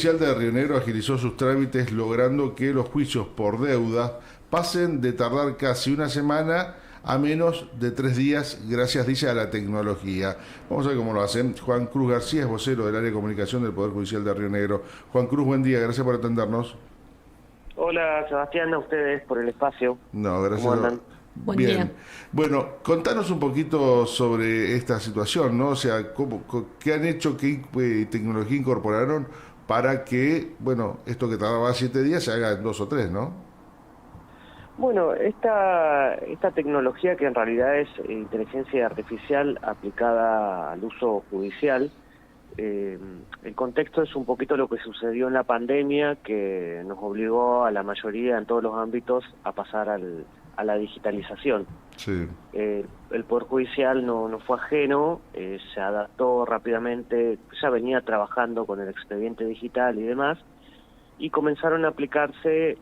Judicial de Río Negro agilizó sus trámites logrando que los juicios por deuda pasen de tardar casi una semana a menos de 3 días, gracias, dice, a la tecnología. Vamos a ver cómo lo hacen. Juan Cruz García es vocero del área de comunicación del Poder Judicial de Río Negro. Juan Cruz, buen día, gracias por atendernos. Hola Sebastián, a ustedes por el espacio. No, ¿Cómo gracias. andan? Buen día. Bien. Bueno, contanos un poquito sobre esta situación, ¿no? O sea, ¿qué han hecho, qué tecnología incorporaron para que, bueno, esto que tardaba 7 días se haga en 2 o 3, ¿no? Bueno, esta tecnología que en realidad es inteligencia artificial aplicada al uso judicial, el contexto es un poquito lo que sucedió en la pandemia, que nos obligó a la mayoría en todos los ámbitos a pasar a la digitalización. Sí. El Poder Judicial no fue ajeno, se adaptó rápidamente, ya venía trabajando con el expediente digital y demás, y comenzaron a aplicarse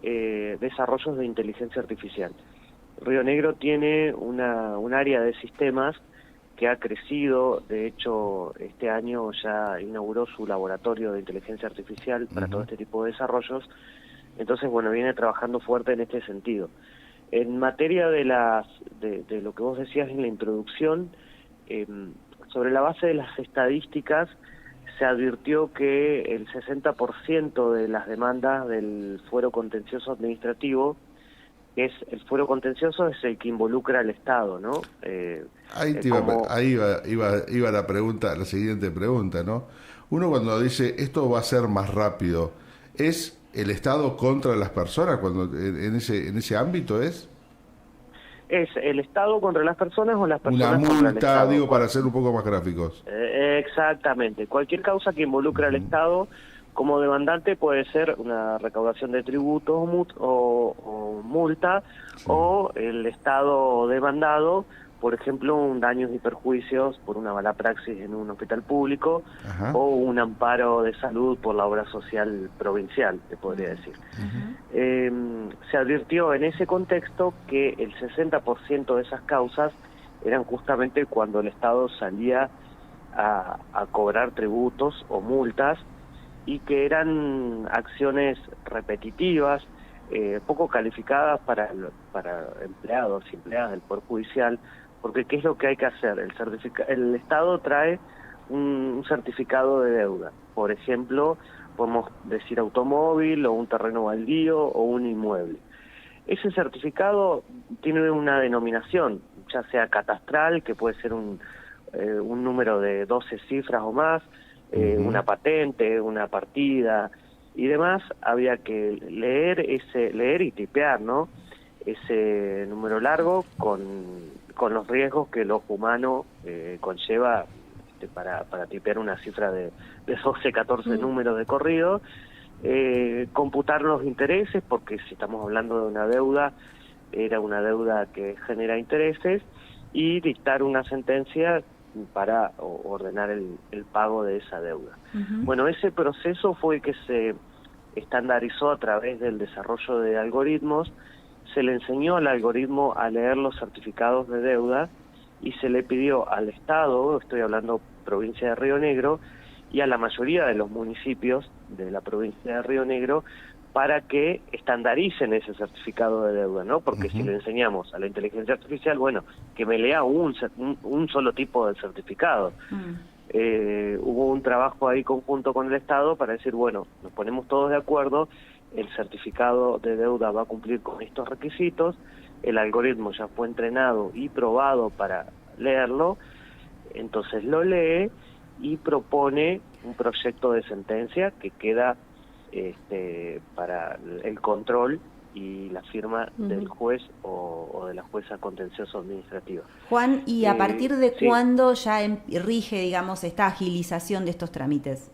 desarrollos de inteligencia artificial. Río Negro tiene un área de sistemas que ha crecido. De hecho, este año ya inauguró su laboratorio de inteligencia artificial para todo este tipo de desarrollos. Entonces, bueno, viene trabajando fuerte en este sentido. En materia de lo que vos decías en la introducción, sobre la base de las estadísticas, se advirtió que el 60% de las demandas del fuero contencioso administrativo, el fuero contencioso es el que involucra al Estado, ¿no? Ahí iba la pregunta, la siguiente pregunta, ¿no? Uno cuando dice esto va a ser más rápido, ¿es el Estado contra las personas cuando en ese ámbito es? ¿Es el Estado contra las personas o las Una personas contra el multa, Estado? digo, para ser un poco más gráficos. Exactamente. Cualquier causa que involucre al Estado como demandante puede ser una recaudación de tributos o multa, Sí. o el Estado demandado, por ejemplo, un daños y perjuicios por una mala praxis en un hospital público, Ajá. o un amparo de salud por la obra social provincial, te podría decir. Se advirtió en ese contexto que el 60% de esas causas eran justamente cuando el Estado salía a cobrar tributos o multas, y que eran acciones repetitivas, poco calificadas para empleados y empleadas del Poder Judicial, porque ¿qué es lo que hay que hacer? El Estado trae un certificado de deuda, por ejemplo, podemos decir automóvil o un terreno baldío o un inmueble. Ese certificado tiene una denominación, ya sea catastral, que puede ser un número de 12 cifras o más, una patente, una partida y demás. Había que leer y tipear, ¿no?, ese número largo con los riesgos que el ojo humano conlleva para tipear una cifra de 12, 14 números de corrido, computar los intereses, porque si estamos hablando de una deuda, era una deuda que genera intereses, y dictar una sentencia para ordenar el pago de esa deuda. Bueno, ese proceso fue el que se estandarizó a través del desarrollo de algoritmos. Se le enseñó al algoritmo a leer los certificados de deuda y se le pidió al Estado, estoy hablando provincia de Río Negro, y a la mayoría de los municipios de la provincia de Río Negro, para que estandaricen ese certificado de deuda, ¿no? Porque si le enseñamos a la inteligencia artificial, bueno, que me lea un solo tipo de certificado. Hubo un trabajo ahí conjunto con el Estado para decir, bueno, nos ponemos todos de acuerdo, el certificado de deuda va a cumplir con estos requisitos, el algoritmo ya fue entrenado y probado para leerlo, entonces lo lee y propone un proyecto de sentencia que queda para el control y la firma del juez o de la jueza contencioso administrativa. Juan, ¿y a partir de sí. cuándo ya rige, digamos, esta agilización de estos trámites?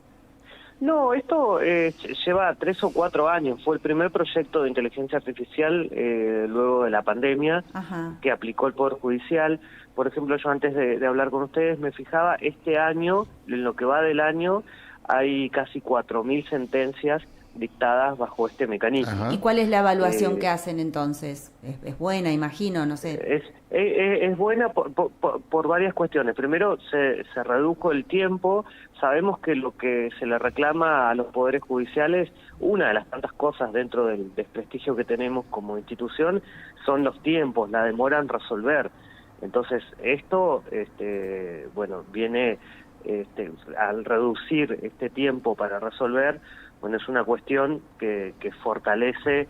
No, esto lleva 3 o 4 años. Fue el primer proyecto de inteligencia artificial luego de la pandemia. Ajá. Que aplicó el Poder Judicial. Por ejemplo, yo antes de hablar con ustedes me fijaba, este año, en lo que va del año, hay casi 4.000 sentencias dictadas bajo este mecanismo. Ajá. ¿Y cuál es la evaluación que hacen entonces? ¿Es buena, imagino, no sé? Es buena por varias cuestiones. Primero, se redujo el tiempo. Sabemos que lo que se le reclama a los poderes judiciales, una de las tantas cosas dentro del desprestigio que tenemos como institución, son los tiempos, la demora en resolver. Entonces, esto, viene al reducir este tiempo para resolver, bueno, es una cuestión que fortalece,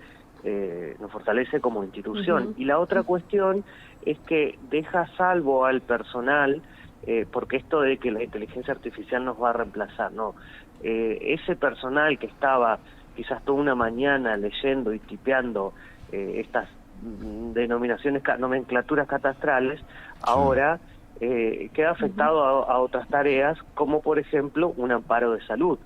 nos fortalece como institución. Uh-huh. Y la otra cuestión es que deja salvo al personal, porque esto de que la inteligencia artificial nos va a reemplazar, no. Ese personal que estaba quizás toda una mañana leyendo y tipeando estas nomenclaturas catastrales, ahora queda afectado a otras tareas, como por ejemplo un amparo de salud.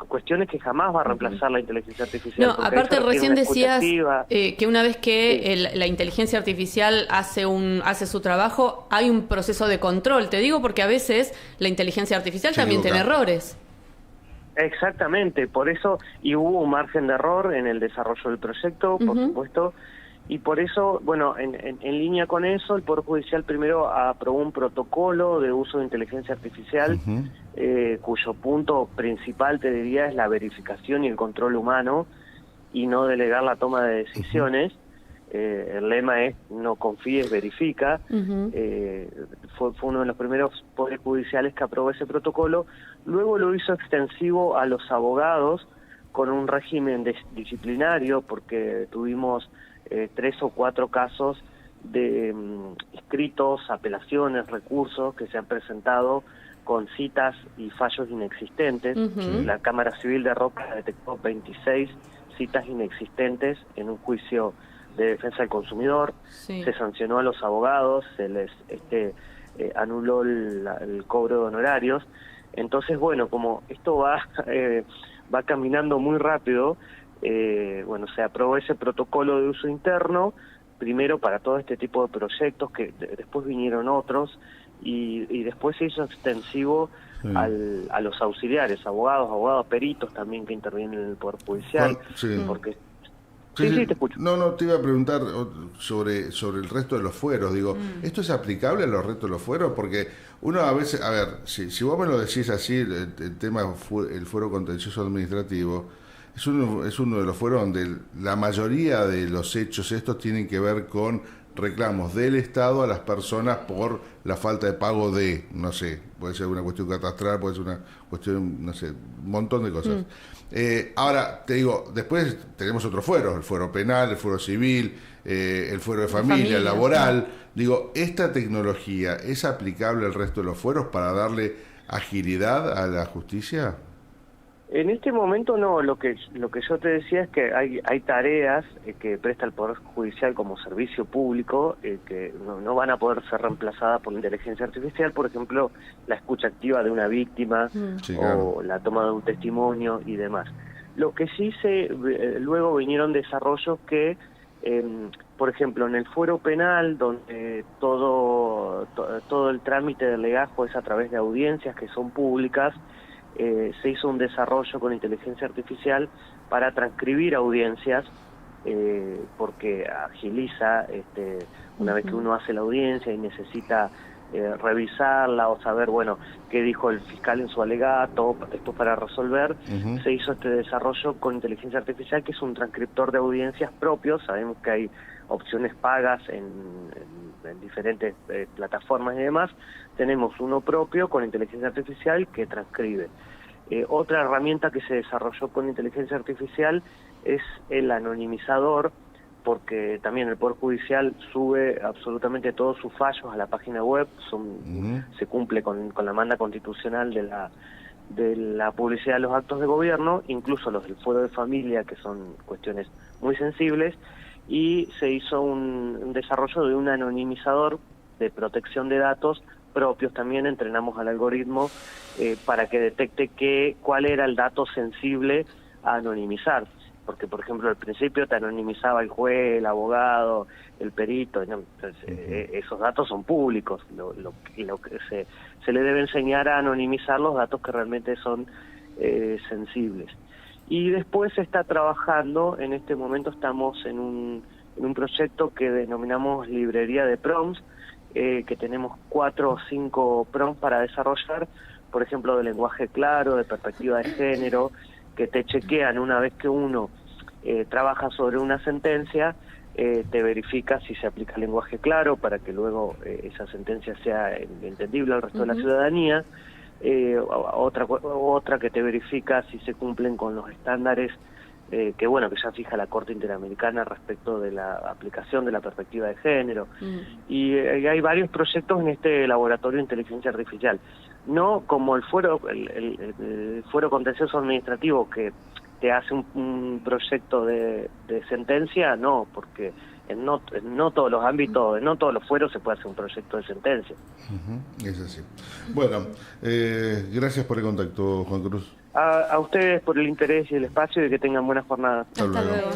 Cuestiones que jamás va a reemplazar la inteligencia artificial. No, aparte recién decías que una vez que sí, la inteligencia artificial hace su trabajo, hay un proceso de control. Te digo porque a veces la inteligencia artificial también tiene errores. Exactamente, por eso, y hubo un margen de error en el desarrollo del proyecto, por supuesto, y por eso, bueno, en línea con eso, el Poder Judicial primero aprobó un protocolo de uso de inteligencia artificial, cuyo punto principal, te diría, es la verificación y el control humano, y no delegar la toma de decisiones. El lema es no confíes, verifica. Fue uno de los primeros poderes judiciales que aprobó ese protocolo. Luego lo hizo extensivo a los abogados con un régimen disciplinario, porque tuvimos 3 o 4 casos de escritos, apelaciones, recursos que se han presentado con citas y fallos inexistentes. La Cámara Civil de Roca detectó 26 citas inexistentes en un juicio de defensa del consumidor. Se sancionó a los abogados, se les anuló el cobro de honorarios. Entonces, bueno, como esto va caminando muy rápido, se aprobó ese protocolo de uso interno, primero para todo este tipo de proyectos, que después vinieron otros, y después se hizo extensivo a los auxiliares, abogados, peritos también que intervienen en el Poder Judicial, porque... Sí, te escucho. No, te iba a preguntar sobre el resto de los fueros. Digo, ¿esto es aplicable a los restos de los fueros? Porque uno a veces, a ver, si vos me lo decís así, el tema, el fuero contencioso administrativo, es uno de los fueros donde la mayoría de los hechos estos tienen que ver con reclamos del Estado a las personas por la falta de pago de, no sé, puede ser una cuestión catastral, puede ser una cuestión, no sé, un montón de cosas. Ahora, te digo, después tenemos otros fueros, el fuero penal, el fuero civil, el fuero de familia, laboral. Digo, ¿esta tecnología es aplicable al resto de los fueros para darle agilidad a la justicia? En este momento no, lo que yo te decía es que hay tareas que presta el Poder Judicial como servicio público que no van a poder ser reemplazadas por la inteligencia artificial, por ejemplo, la escucha activa de una víctima o la toma de un testimonio y demás. Lo que sí luego vinieron desarrollos que, por ejemplo, en el fuero penal, donde todo el trámite del legajo es a través de audiencias que son públicas, se hizo un desarrollo con inteligencia artificial para transcribir audiencias, porque agiliza una vez que uno hace la audiencia y necesita revisarla o saber, bueno, qué dijo el fiscal en su alegato, esto para resolver. Se hizo este desarrollo con inteligencia artificial, que es un transcriptor de audiencias propios. Sabemos que hay opciones pagas en diferentes plataformas y demás. Tenemos uno propio con inteligencia artificial que transcribe. Otra herramienta que se desarrolló con inteligencia artificial es el anonimizador, porque también el Poder Judicial sube absolutamente todos sus fallos a la página web. Se cumple con la manda constitucional de la publicidad de los actos de gobierno, incluso los del fuero de familia, que son cuestiones muy sensibles, y se hizo un desarrollo de un anonimizador de protección de datos propios. También entrenamos al algoritmo para que detecte cuál era el dato sensible a anonimizar, porque por ejemplo al principio te anonimizaba el juez, el abogado, el perito, ¿no? Entonces, esos datos son públicos, y lo que se le debe enseñar a anonimizar los datos que realmente son sensibles. Y después se está trabajando, en este momento estamos en un proyecto que denominamos librería de prompts, que tenemos 4 o 5 prompts para desarrollar, por ejemplo, de lenguaje claro, de perspectiva de género, que te chequean una vez que uno trabaja sobre una sentencia, te verifica si se aplica el lenguaje claro para que luego esa sentencia sea entendible al resto de la ciudadanía, otra que te verifica si se cumplen con los estándares que ya fija la Corte Interamericana respecto de la aplicación de la perspectiva de género. Y hay varios proyectos en este laboratorio de inteligencia artificial. No como el fuero contencioso administrativo que te hace un proyecto de sentencia, no, porque no todos los ámbitos, no todos los fueros se puede hacer un proyecto de sentencia. Es así. Bueno, gracias por el contacto, Juan Cruz. A ustedes por el interés y el espacio y que tengan buenas jornadas. Hasta luego.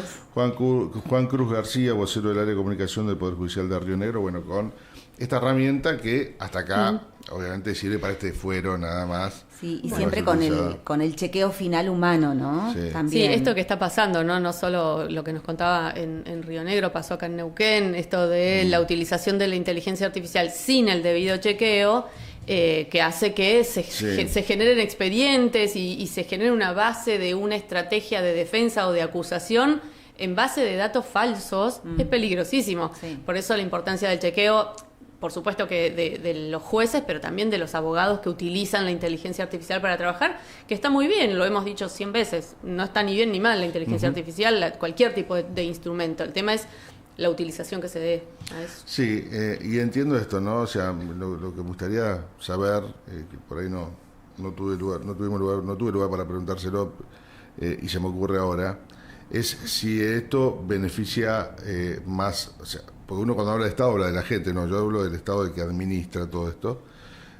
Juan Cruz García, vocero del área de comunicación del Poder Judicial de Río Negro, con esta herramienta que hasta acá obviamente sirve para este fuero nada más. Sí, y siempre con el chequeo final humano, ¿no? Sí. También. Sí, esto que está pasando, no solo lo que nos contaba en Río Negro, pasó acá en Neuquén, esto de la utilización de la inteligencia artificial sin el debido chequeo, que hace que se generen expedientes y se genere una base de una estrategia de defensa o de acusación en base de datos falsos. Es peligrosísimo. Sí. Por eso la importancia del chequeo, por supuesto que de los jueces, pero también de los abogados que utilizan la inteligencia artificial para trabajar, que está muy bien, lo hemos dicho 100 veces, no está ni bien ni mal la inteligencia artificial, cualquier tipo de instrumento. El tema es la utilización que se dé a eso. Sí, y entiendo esto, ¿no? O sea, lo que me gustaría saber, que por ahí no tuve lugar para preguntárselo, y se me ocurre ahora, es si esto beneficia más, o sea, porque uno cuando habla de Estado habla de la gente, no, yo hablo del Estado del que administra todo esto,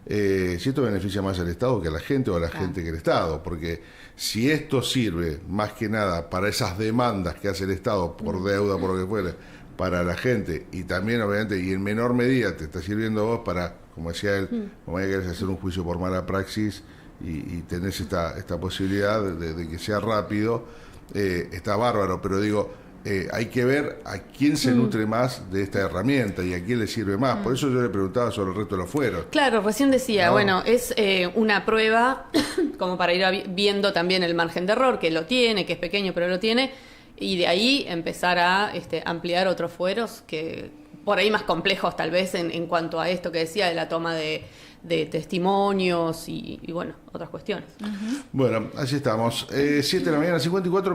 si esto beneficia más al Estado que a la gente o a la gente que el Estado, porque si esto sirve más que nada para esas demandas que hace el Estado por deuda, por lo que fuera, para la gente, y también obviamente, y en menor medida te está sirviendo a vos para, como decía él, como ya querés hacer un juicio por mala praxis y tenés esta posibilidad de que sea rápido, está bárbaro, pero digo, hay que ver a quién se nutre más de esta herramienta y a quién le sirve más. Por eso yo le preguntaba sobre el resto de los fueros. Claro, recién decía, es una prueba como para ir viendo también el margen de error, que lo tiene, que es pequeño, pero lo tiene, y de ahí empezar a ampliar otros fueros que por ahí más complejos tal vez en cuanto a esto que decía de la toma de testimonios y otras cuestiones. Bueno, así estamos. 7 de la mañana, 54